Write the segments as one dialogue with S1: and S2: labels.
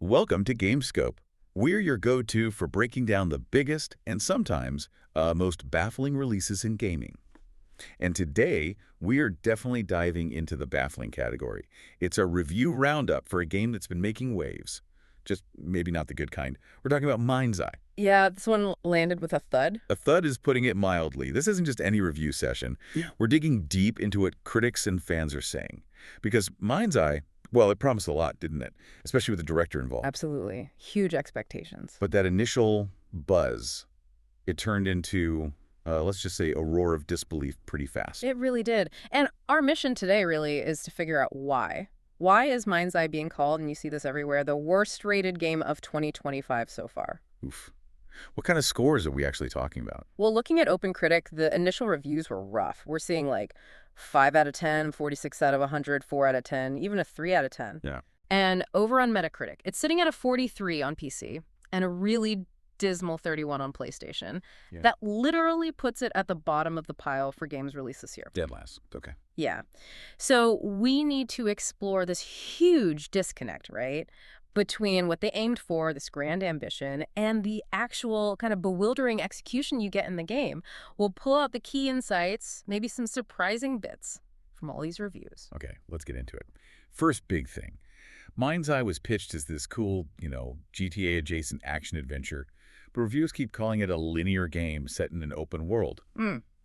S1: Welcome to GameScope. We're your go-to for breaking down the biggest and sometimes most baffling releases in gaming. And today, we are definitely diving into the baffling category. It's a review roundup for a game that's been making waves. Just maybe not the good kind. We're talking about MindsEye.
S2: Yeah, this one landed with a thud.
S1: A thud is putting it mildly. This isn't just any review session. We're digging deep into what critics and fans are saying. Because MindsEye, well, it promised a lot, didn't it? Especially with the director involved.
S2: Absolutely. Huge expectations.
S1: But that initial buzz, it turned into, let's just say, a roar of disbelief pretty fast.
S2: It really did. And our mission today really is to figure out why. Why is MindsEye being called, and you see this everywhere, the worst-rated game of 2025 so far?
S1: Oof. What kind of scores are we actually talking about?
S2: Well, looking at OpenCritic, the initial reviews were rough. We're seeing like 5 out of 10, 46 out of 100, 4 out of 10, even a 3 out of 10.
S1: Yeah.
S2: And over on Metacritic, it's sitting at a 43 on PC and a really dismal 31 on PlayStation.
S1: Yeah.
S2: That literally puts it at the bottom of the pile for games released this year.
S1: Dead last. Okay.
S2: Yeah. So we need to explore this huge disconnect, right, between what they aimed for, this grand ambition, and the actual kind of bewildering execution you get in the game. We'll pull out the key insights, maybe some surprising bits from all these reviews.
S1: Okay, let's get into it. First big thing. MindsEye was pitched as this cool, GTA-adjacent action-adventure, but reviews keep calling it a linear game set in an open world.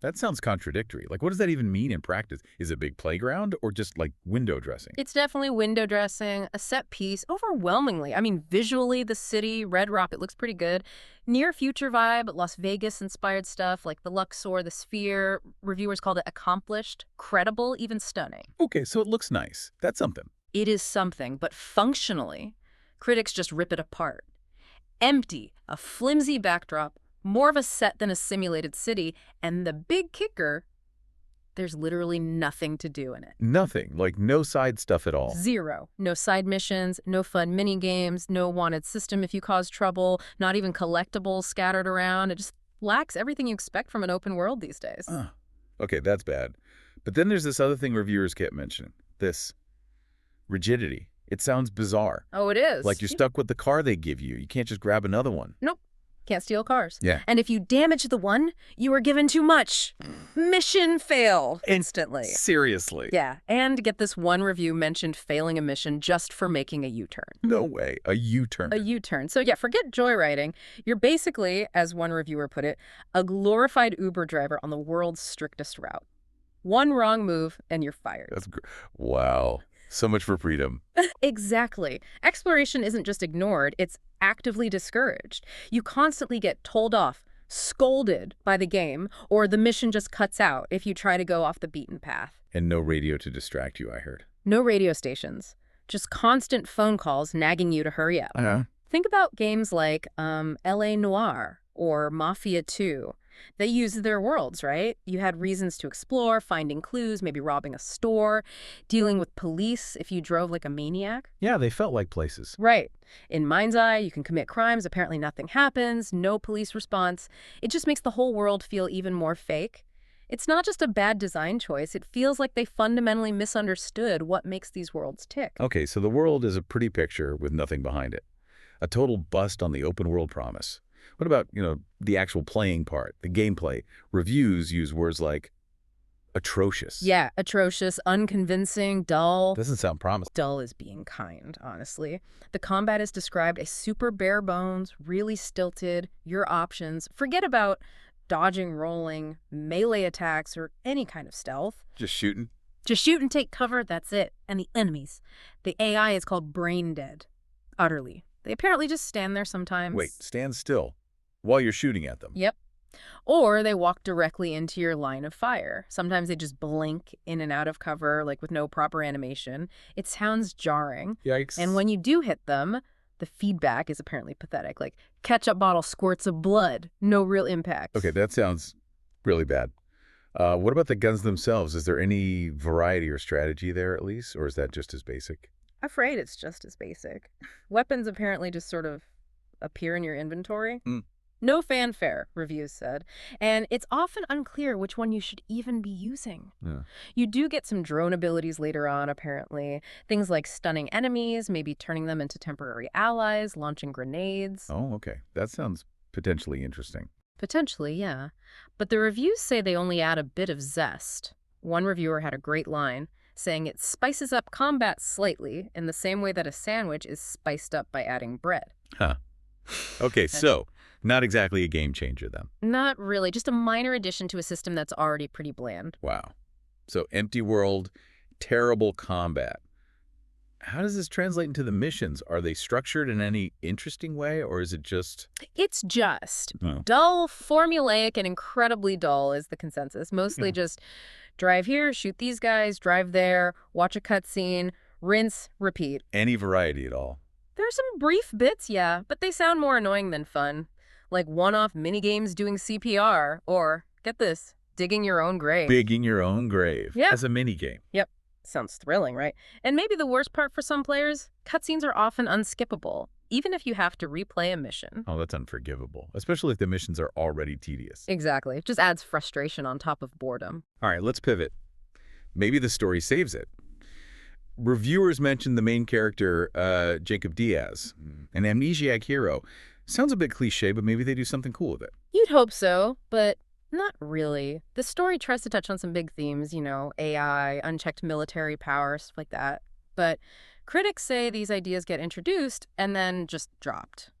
S1: That sounds contradictory. Like, what does that even mean in practice? Is it a big playground or just, like, window dressing?
S2: It's definitely window dressing, a set piece, overwhelmingly. I mean, visually, the city, Red Rock, it looks pretty good. Near future vibe, Las Vegas-inspired stuff like the Luxor, the Sphere. Reviewers called it accomplished, credible, even stunning.
S1: Okay, so it looks nice. That's something.
S2: It is something, but functionally, critics just rip it apart. Empty, a flimsy backdrop, more of a set than a simulated city, and the big kicker, there's literally nothing to do in it.
S1: Nothing, like no side stuff at all.
S2: Zero. No side missions, no fun mini-games, no wanted system if you cause trouble, not even collectibles scattered around. It just lacks everything you expect from an open world these days.
S1: Okay, that's bad. But then there's this other thing reviewers kept mentioning. This rigidity. It sounds bizarre.
S2: Oh, it is.
S1: Like you're stuck with the car they give you. You can't just grab another one.
S2: Nope. Can't steal cars.
S1: Yeah.
S2: And if you damage the one, you are given too much. Mission fail instantly.
S1: Seriously.
S2: Yeah. And get this, one review mentioned failing a mission just for making a U-turn.
S1: No way. A U-turn.
S2: A U-turn. So yeah, forget joyriding. You're basically, as one reviewer put it, a glorified Uber driver on the world's strictest route. One wrong move and you're fired.
S1: That's wow. So much for freedom.
S2: Exactly. Exploration isn't just ignored, it's actively discouraged. You constantly get told off, scolded by the game, or the mission just cuts out if you try to go off the beaten path.
S1: And no radio to distract you, I heard.
S2: No radio stations. Just constant phone calls nagging you to hurry up. Think about games like L.A. Noire or Mafia 2. They used their worlds, right? You had reasons to explore, finding clues, maybe robbing a store, dealing with police if you drove like a maniac.
S1: Yeah, they felt like places.
S2: Right. In MindsEye, you can commit crimes, apparently nothing happens, no police response. It just makes the whole world feel even more fake. It's not just a bad design choice, it feels like they fundamentally misunderstood what makes these worlds tick.
S1: Okay, so the world is a pretty picture with nothing behind it. A total bust on the open world promise. What about, the actual playing part, the gameplay? Reviews use words like atrocious.
S2: Yeah, atrocious, unconvincing, dull.
S1: Doesn't sound promising.
S2: Dull is being kind, honestly. The combat is described as super bare bones, really stilted, your options. Forget about dodging, rolling, melee attacks, or any kind of stealth.
S1: Just shooting?
S2: Just shoot and take cover, that's it. And the enemies. The AI is called brain dead. Utterly. They apparently just stand there sometimes.
S1: Wait, stand still while you're shooting at them.
S2: Yep. Or they walk directly into your line of fire. Sometimes they just blink in and out of cover, like with no proper animation. It sounds jarring.
S1: Yikes.
S2: And when you do hit them, the feedback is apparently pathetic. Like ketchup bottle squirts of blood, no real impact.
S1: Okay, that sounds really bad. What about the guns themselves? Is there any variety or strategy there at least? Or is that just as basic?
S2: Afraid it's just as basic. Weapons apparently just sort of appear in your inventory. No fanfare, reviews said, and it's often unclear which one you should even be using.
S1: Yeah.
S2: You do get some drone abilities later on, apparently. Things like stunning enemies, maybe turning them into temporary allies, launching grenades.
S1: Oh, okay. That sounds potentially interesting.
S2: Potentially, yeah. But the reviews say they only add a bit of zest. One reviewer had a great line, saying it spices up combat slightly in the same way that a sandwich is spiced up by adding bread.
S1: Huh. Okay, so not exactly a game changer then.
S2: Not really, just a minor addition to a system that's already pretty bland.
S1: Wow. So empty world, terrible combat. How does this translate into the missions? Are they structured in any interesting way, or is it just...
S2: It's just
S1: Oh.
S2: dull, formulaic, and incredibly dull is the consensus. Mostly just drive here, shoot these guys, drive there, watch a cutscene, rinse, repeat.
S1: Any variety at all?
S2: There's some brief bits, yeah, but they sound more annoying than fun. Like one-off minigames doing CPR, or, get this, digging your own grave.
S1: Digging your own grave as a minigame.
S2: Yep. Sounds thrilling, right? And maybe the worst part for some players, cutscenes are often unskippable, even if you have to replay a mission.
S1: Oh, that's unforgivable, especially if the missions are already tedious.
S2: Exactly. It just adds frustration on top of boredom.
S1: All right, let's pivot. Maybe the story saves it. Reviewers mentioned the main character, Jacob Diaz, an amnesiac hero. Sounds a bit cliche, but maybe they do something cool with it.
S2: You'd hope so, but not really. The story tries to touch on some big themes, AI, unchecked military power, stuff like that. But critics say these ideas get introduced and then just dropped.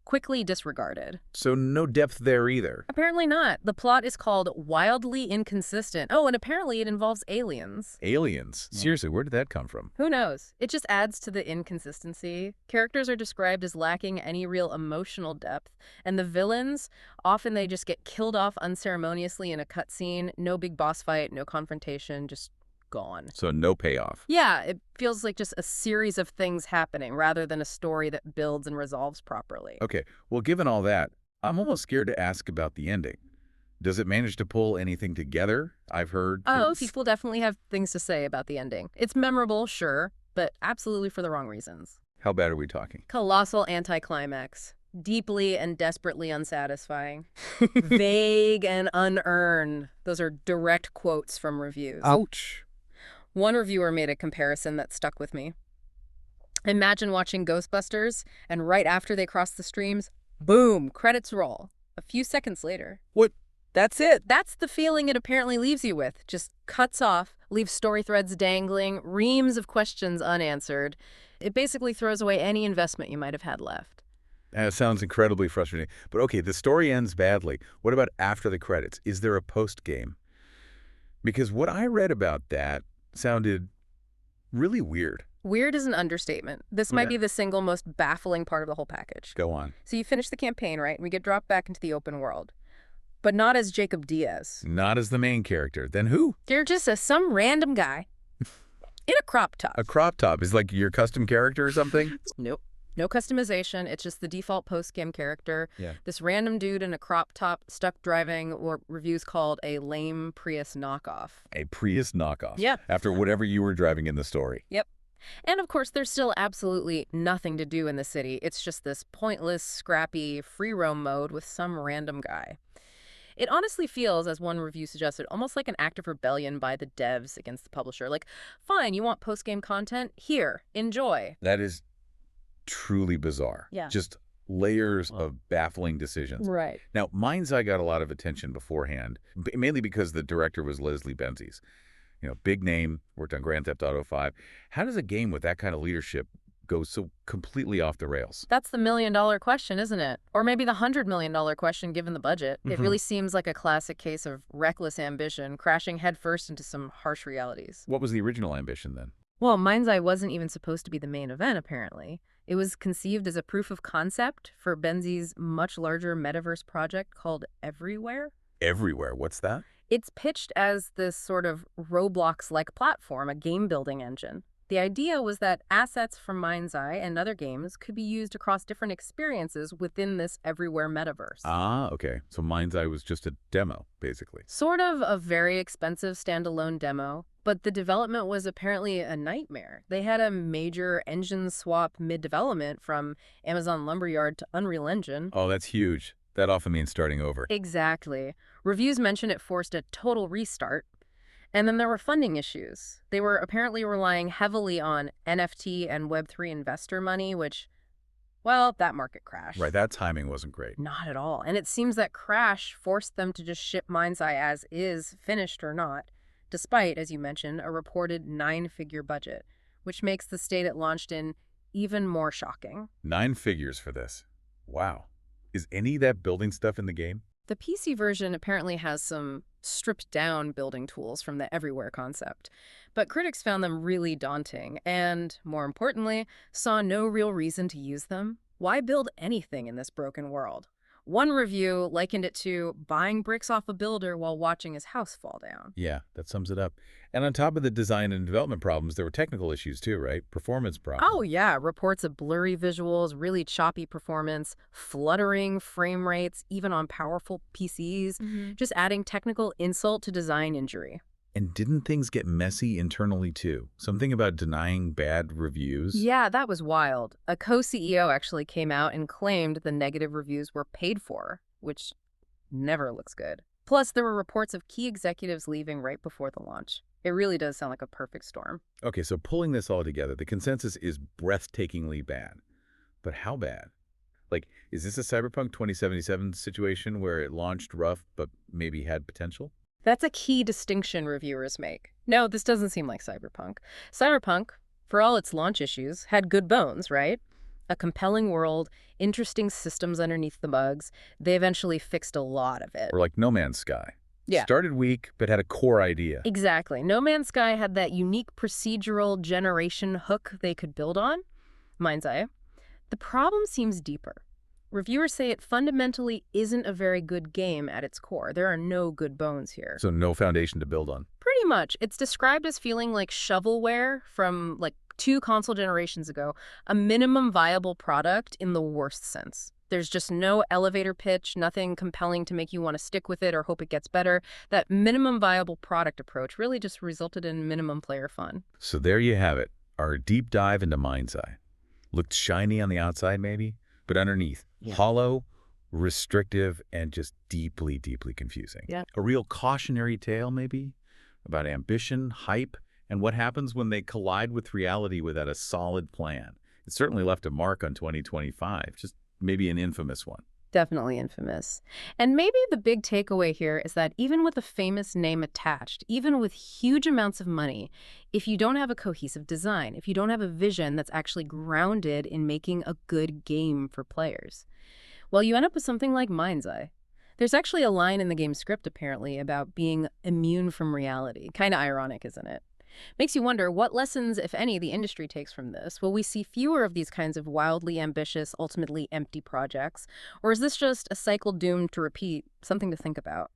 S2: Quickly disregarded.
S1: So no depth there either.
S2: Apparently not. The plot is called Wildly Inconsistent. Oh, and apparently it involves aliens.
S1: Aliens? Seriously, where did that come from?
S2: Who knows? It just adds to the inconsistency. Characters are described as lacking any real emotional depth, and the villains, often they just get killed off unceremoniously in a cutscene. No big boss fight, no confrontation, just gone.
S1: So no payoff.
S2: Yeah, it feels like just a series of things happening rather than a story that builds and resolves properly.
S1: Okay, well, given all that, I'm almost scared to ask about the ending. Does it manage to pull anything together? I've heard...
S2: Oh, people definitely have things to say about the ending. It's memorable, sure, but absolutely for the wrong reasons.
S1: How bad are we talking?
S2: Colossal anticlimax. Deeply and desperately unsatisfying. Vague and unearned. Those are direct quotes from reviews.
S1: Ouch.
S2: One reviewer made a comparison that stuck with me. Imagine watching Ghostbusters, and right after they cross the streams, boom, credits roll. A few seconds later.
S1: What?
S2: That's it. That's the feeling it apparently leaves you with. Just cuts off, leaves story threads dangling, reams of questions unanswered. It basically throws away any investment you might have had left.
S1: That sounds incredibly frustrating. But okay, the story ends badly. What about after the credits? Is there a post-game? Because what I read about that sounded really weird.
S2: Weird is an understatement. This might be the single most baffling part of the whole package.
S1: Go on.
S2: So you finish the campaign, right? And we get dropped back into the open world. But not as Jacob Diaz.
S1: Not as the main character. Then who?
S2: You're just some random guy in a crop top.
S1: A crop top is like your custom character or something?
S2: Nope. No customization. It's just the default post-game character.
S1: Yeah.
S2: This random dude in a crop top stuck driving what reviews called a lame Prius knockoff.
S1: A Prius knockoff.
S2: Yep.
S1: After whatever you were driving in the story.
S2: Yep. And of course, there's still absolutely nothing to do in the city. It's just this pointless, scrappy, free roam mode with some random guy. It honestly feels, as one review suggested, almost like an act of rebellion by the devs against the publisher. Like, fine, you want post-game content? Here, enjoy.
S1: That is truly bizarre.
S2: Yeah.
S1: Just layers of baffling decisions.
S2: Right.
S1: Now, MindsEye got a lot of attention beforehand, mainly because the director was Leslie Benzies. Big name, worked on Grand Theft Auto 5. How does a game with that kind of leadership go so completely off the rails?
S2: That's the million-dollar question, isn't it? Or maybe the $100 million question given the budget. It really seems like a classic case of reckless ambition crashing headfirst into some harsh realities.
S1: What was the original ambition then?
S2: Well, MindsEye wasn't even supposed to be the main event, apparently. It was conceived as a proof of concept for Benzies' much larger metaverse project called Everywhere.
S1: Everywhere? What's that?
S2: It's pitched as this sort of Roblox-like platform, a game-building engine. The idea was that assets from MindsEye and other games could be used across different experiences within this Everywhere metaverse.
S1: Ah, okay. So MindsEye was just a demo, basically.
S2: Sort of a very expensive standalone demo, but the development was apparently a nightmare. They had a major engine swap mid-development from Amazon Lumberyard to Unreal Engine.
S1: Oh, that's huge. That often means starting over.
S2: Exactly. Reviews mention it forced a total restart. And then there were funding issues. They were apparently relying heavily on NFT and Web3 investor money, which, well, that market crashed.
S1: Right, that timing wasn't great.
S2: Not at all. And it seems that crash forced them to just ship MindsEye as is, finished or not, despite, as you mentioned, a reported 9-figure budget, which makes the state it launched in even more shocking.
S1: 9 figures for this. Wow. Is any of that building stuff in the game?
S2: The PC version apparently has some stripped-down building tools from the everywhere concept, but critics found them really daunting and, more importantly, saw no real reason to use them. Why build anything in this broken world? One review likened it to buying bricks off a builder while watching his house fall down.
S1: Yeah, that sums it up. And on top of the design and development problems, there were technical issues too, right? Performance problems.
S2: Oh yeah, reports of blurry visuals, really choppy performance, fluttering frame rates, even on powerful PCs, just adding technical insult to design injury.
S1: And didn't things get messy internally too? Something about denying bad reviews?
S2: Yeah, that was wild. A co-CEO actually came out and claimed the negative reviews were paid for, which never looks good. Plus, there were reports of key executives leaving right before the launch. It really does sound like a perfect storm.
S1: Okay, so pulling this all together, the consensus is breathtakingly bad. But how bad? Like, is this a Cyberpunk 2077 situation where it launched rough but maybe had potential?
S2: That's a key distinction reviewers make. No, this doesn't seem like Cyberpunk. Cyberpunk, for all its launch issues, had good bones, right? A compelling world, interesting systems underneath the bugs. They eventually fixed a lot of it.
S1: Or like No Man's Sky.
S2: Yeah.
S1: Started weak, but had a core idea.
S2: Exactly. No Man's Sky had that unique procedural generation hook they could build on. MindsEye. The problem seems deeper. Reviewers say it fundamentally isn't a very good game at its core. There are no good bones here.
S1: So no foundation to build on.
S2: Pretty much. It's described as feeling like shovelware from like 2 console generations ago, a minimum viable product in the worst sense. There's just no elevator pitch, nothing compelling to make you want to stick with it or hope it gets better. That minimum viable product approach really just resulted in minimum player fun.
S1: So there you have it, our deep dive into MindsEye. Looked shiny on the outside maybe, but underneath, hollow, restrictive, and just deeply, deeply confusing.
S2: Yeah.
S1: A real cautionary tale maybe about ambition, hype, and what happens when they collide with reality without a solid plan. It certainly left a mark on 2025, just maybe an infamous one.
S2: Definitely infamous. And maybe the big takeaway here is that even with a famous name attached, even with huge amounts of money, if you don't have a cohesive design, if you don't have a vision that's actually grounded in making a good game for players, well, you end up with something like MindsEye. There's actually a line in the game script, apparently, about being immune from reality. Kind of ironic, isn't it? Makes you wonder what lessons, if any, the industry takes from this. Will we see fewer of these kinds of wildly ambitious, ultimately empty projects? Or is this just a cycle doomed to repeat? Something to think about.